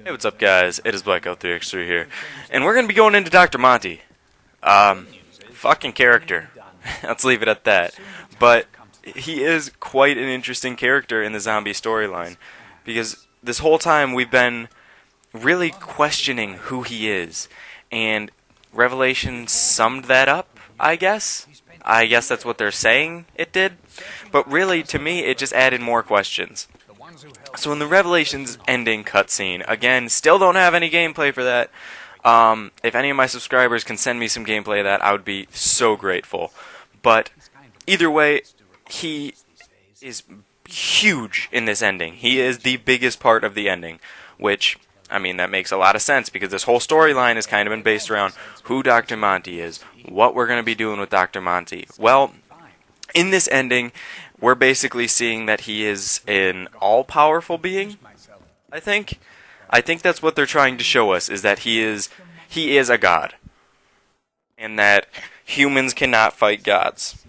Hey, what's up, guys? It is Blackout3x3 here, and we're gonna be going into Dr. Monty. Fucking character. Let's leave it at that. But he is quite an interesting character in the zombie storyline, because this whole time we've been really questioning who he is, and Revelations summed that up, I guess. I guess that's what they're saying it did, but really, to me, it just added more questions. So in the Revelations ending cutscene, again, still don't have any gameplay for that. If any of my subscribers can send me some gameplay of that, I would be so grateful. But either way, he is huge in this ending. He is the biggest part of the ending, which, I mean, that makes a lot of sense, because this whole storyline has kind of been based around who Dr. Monty is, what we're going to be doing with Dr. Monty. Well, in this ending, we're basically seeing that he is an all-powerful being, I think. I think that's what they're trying to show us, is that he is a god. And that humans cannot fight gods.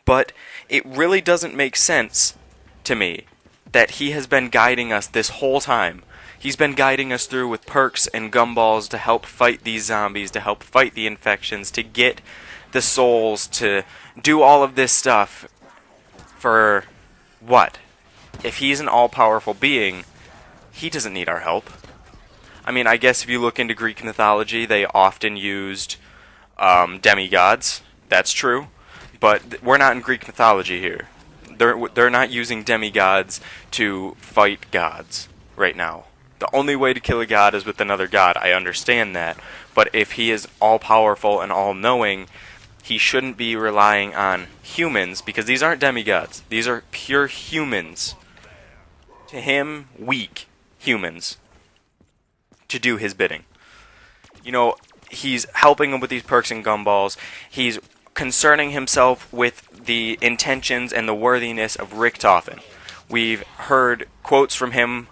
But it really doesn't make sense to me that he has been guiding us this whole time. He's been guiding us through with perks and gumballs to help fight these zombies, to help fight the infections, to get the souls, to do all of this stuff. For what? If he's an all-powerful being, he doesn't need our help. I mean, I guess if you look into Greek mythology, they often used demigods. That's true. But we're not in Greek mythology here. They're not using demigods to fight gods right now. The only way to kill a god is with another god. I understand that. But if he is all-powerful and all-knowing, he shouldn't be relying on humans, because these aren't demigods. These are pure humans. To him, weak humans. To do his bidding. You know, he's helping him with these perks and gumballs. He's concerning himself with the intentions and the worthiness of Richtofen. We've heard quotes from him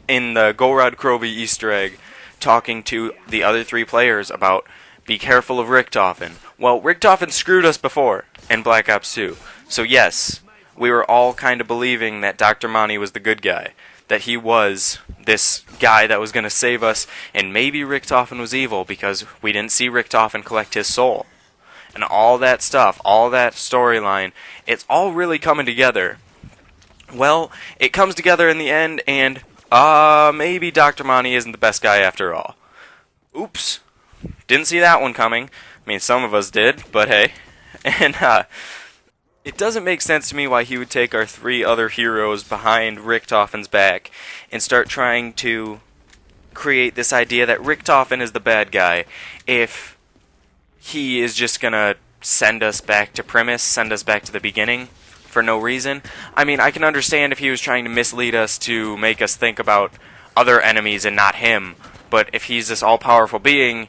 in the Golrod Krovi Easter egg talking to the other three players about, be careful of Richtofen. Well, Richtofen screwed us before in Black Ops 2. So yes, we were all kind of believing that Dr. Monty was the good guy. That he was this guy that was going to save us, and maybe Richtofen was evil because we didn't see Richtofen collect his soul. And all that stuff, all that storyline, it's all really coming together. Well, it comes together in the end, and maybe Dr. Monty isn't the best guy after all. Oops. Didn't see that one coming. I mean, some of us did, but hey. And it doesn't make sense to me why he would take our three other heroes behind Richtofen's back and start trying to create this idea that Richtofen is the bad guy if he is just gonna send us back to premise, send us back to the beginning for no reason. I mean, I can understand if he was trying to mislead us to make us think about other enemies and not him, but if he's this all-powerful being,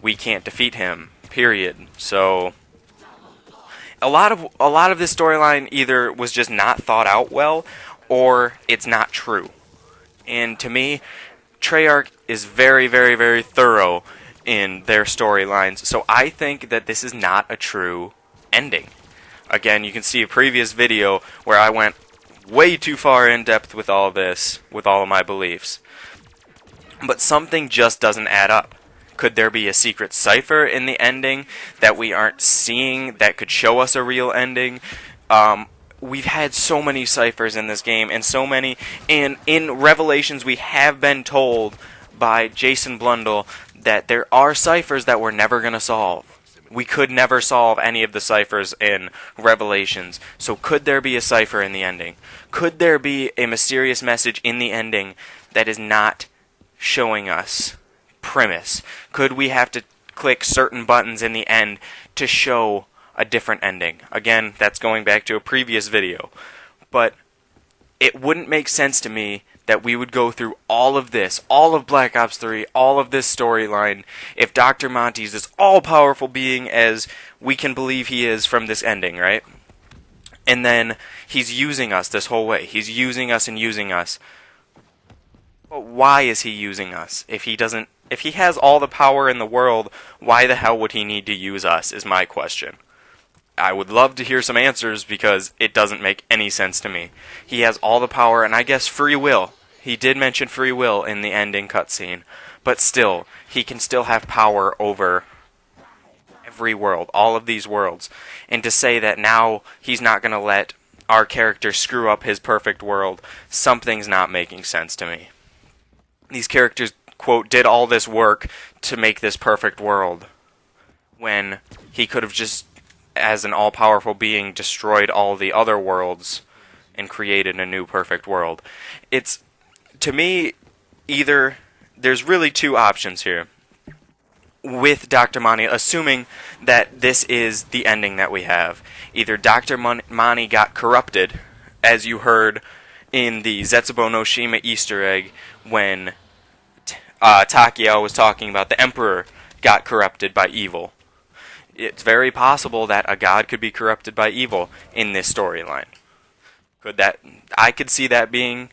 we can't defeat him, period. So a lot of this storyline either was just not thought out well, or it's not true. And to me, Treyarch is very, very, very thorough in their storylines, so I think that this is not a true ending. Again, you can see a previous video where I went way too far in depth with all this, with all of my beliefs. But something just doesn't add up. Could there be a secret cipher in the ending that we aren't seeing that could show us a real ending? We've had so many ciphers in this game, and so many, and in Revelations we have been told by Jason Blundell that there are ciphers that we're never going to solve. We could never solve any of the ciphers in Revelations. So could there be a cipher in the ending? Could there be a mysterious message in the ending that is not showing us premise? Could we have to click certain buttons in the end to show a different ending? Again, that's going back to a previous video. But it wouldn't make sense to me that we would go through all of this, all of Black Ops 3, all of this storyline, if Dr. Monty is this all-powerful being as we can believe he is from this ending, right? And then he's using us this whole way. He's using us and using us. But why is he using us? If he has all the power in the world, why the hell would he need to use us, is my question. I would love to hear some answers, because it doesn't make any sense to me. He has all the power and I guess free will. He did mention free will in the ending cutscene, but still, he can still have power over every world, all of these worlds. And to say that now he's not going to let our character screw up his perfect world, something's not making sense to me. These characters, quote, did all this work to make this perfect world, when he could have just, as an all-powerful being, destroyed all the other worlds and created a new perfect world. It's, to me, either, there's really two options here with Dr. Monty, assuming that this is the ending that we have. Either Dr. Monty got corrupted, as you heard in the Zetsubo no Shima Easter egg, when Takiao was talking about the Emperor got corrupted by evil. It's very possible that a god could be corrupted by evil in this storyline. I could see that being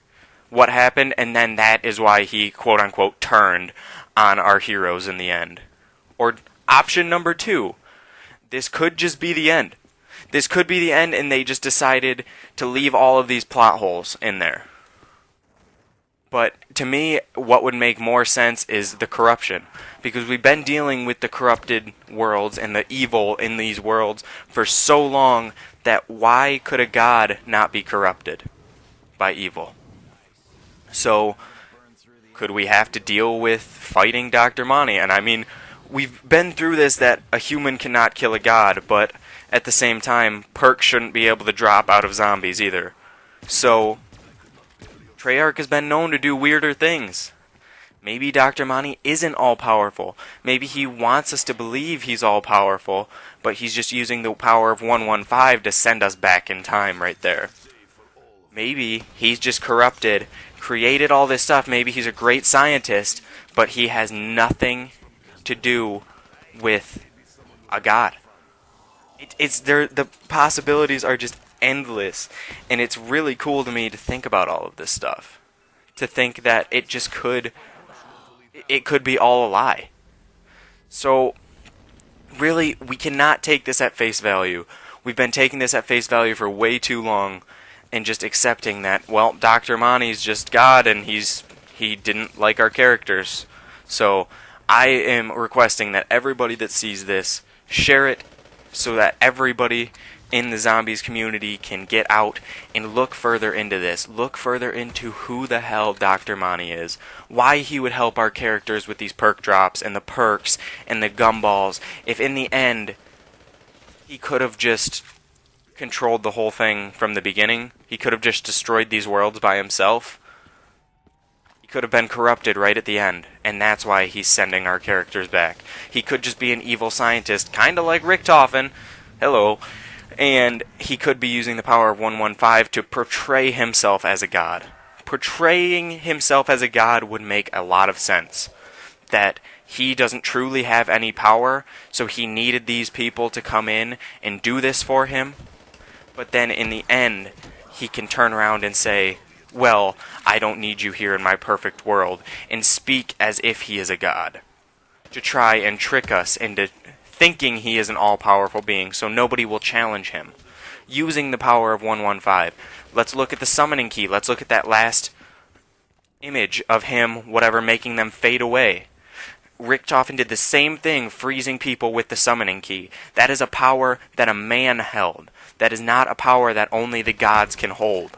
what happened, and then that is why he, quote-unquote, turned on our heroes in the end. Or option number 2, this could just be the end. This could be the end, and they just decided to leave all of these plot holes in there. But to me, what would make more sense is the corruption. Because we've been dealing with the corrupted worlds and the evil in these worlds for so long that why could a god not be corrupted by evil? So, could we have to deal with fighting Dr. Monty? And I mean, we've been through this, that a human cannot kill a god, but at the same time, perks shouldn't be able to drop out of zombies either. So, Treyarch has been known to do weirder things. Maybe Dr. Monty isn't all-powerful. Maybe he wants us to believe he's all-powerful, but he's just using the power of 115 to send us back in time right there. Maybe he's just corrupted, created all this stuff. Maybe he's a great scientist, but he has nothing to do with a god. The possibilities are just endless, and it's really cool to me to think about all of this stuff. To think that it just could be all a lie. So, really, we cannot take this at face value. We've been taking this at face value for way too long, and just accepting that, well, Dr. Monty's just God, and he didn't like our characters. So, I am requesting that everybody that sees this, share it, so that everybody in the zombies community can get out and look further into this. Look further into who the hell Dr. Monty is. Why he would help our characters with these perk drops and the perks and the gumballs. If in the end, he could have just controlled the whole thing from the beginning. He could have just destroyed these worlds by himself. He could have been corrupted right at the end. And that's why he's sending our characters back. He could just be an evil scientist, kind of like Richtofen. Hello. And he could be using the power of 115 to portray himself as a god. Portraying himself as a god would make a lot of sense. That he doesn't truly have any power, so he needed these people to come in and do this for him. But then in the end, he can turn around and say, well, I don't need you here in my perfect world, and speak as if he is a god. To try and trick us into thinking he is an all-powerful being, so nobody will challenge him. Using the power of 115. Let's look at the summoning key. Let's look at that last image of him, whatever, making them fade away. Richtofen did the same thing, freezing people with the summoning key. That is a power that a man held. That is not a power that only the gods can hold.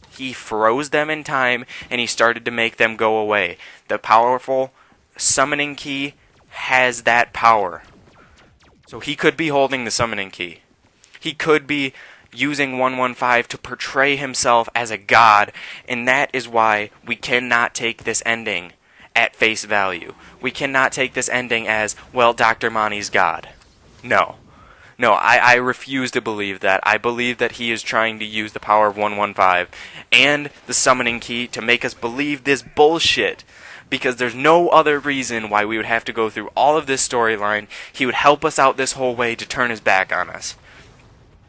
He froze them in time, and he started to make them go away. The powerful summoning key has that power. So he could be holding the summoning key. He could be using 115 to portray himself as a god, and that is why we cannot take this ending at face value. We cannot take this ending as, well, Dr. Monty's God. No. No, I refuse to believe that. I believe that he is trying to use the power of 115 and the summoning key to make us believe this bullshit. Because there's no other reason why we would have to go through all of this storyline. He would help us out this whole way to turn his back on us.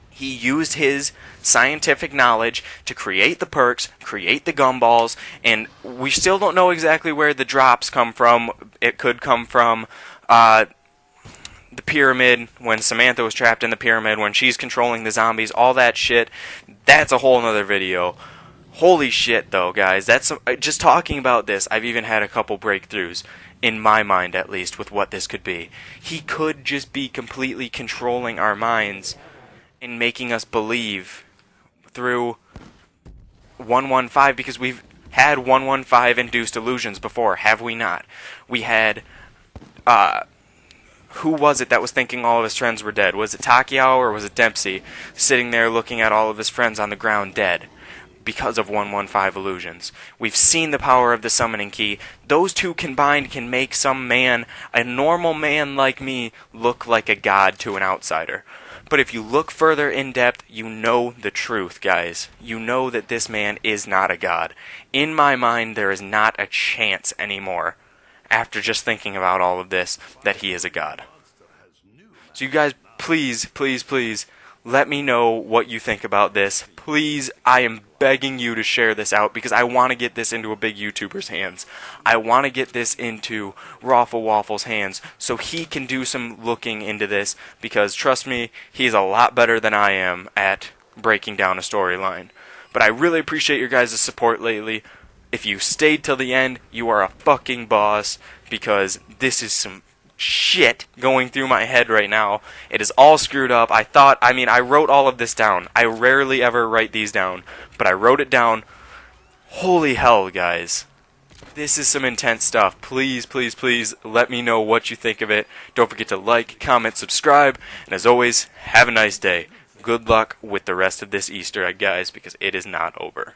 He used his scientific knowledge to create the perks, create the gumballs, and we still don't know exactly where the drops come from. It could come from the pyramid, when Samantha was trapped in the pyramid, when she's controlling the zombies, all that shit. That's a whole nother video. Holy shit, though, guys. That's just talking about this. I've even had a couple breakthroughs, in my mind at least, with what this could be. He could just be completely controlling our minds and making us believe through 115, because we've had 115 induced illusions before, have we not? We had, who was it that was thinking all of his friends were dead? Was it Takiao or was it Dempsey, sitting there looking at all of his friends on the ground dead because of 115 illusions? We've seen the power of the summoning key. Those two combined can make some man, a normal man like me, look like a god to an outsider. But if you look further in depth, you know the truth, guys. You know that this man is not a god. In my mind, there is not a chance anymore, after just thinking about all of this, that he is a god. So you guys, please, please, please, let me know what you think about this. Please, I am begging you to share this out, because I want to get this into a big YouTuber's hands. I want to get this into Raffle Waffle's hands so he can do some looking into this, because trust me, he's a lot better than I am at breaking down a storyline. But I really appreciate your guys' support lately. If you stayed till the end, you are a fucking boss, because this is some shit going through my head right now. It is all screwed up. I wrote all of this down. I rarely ever write these down, but I wrote it down. Holy hell, guys. This is some intense stuff. Please, please, please let me know what you think of it. Don't forget to like, comment, subscribe, and as always, have a nice day. Good luck with the rest of this Easter egg, guys, because it is not over.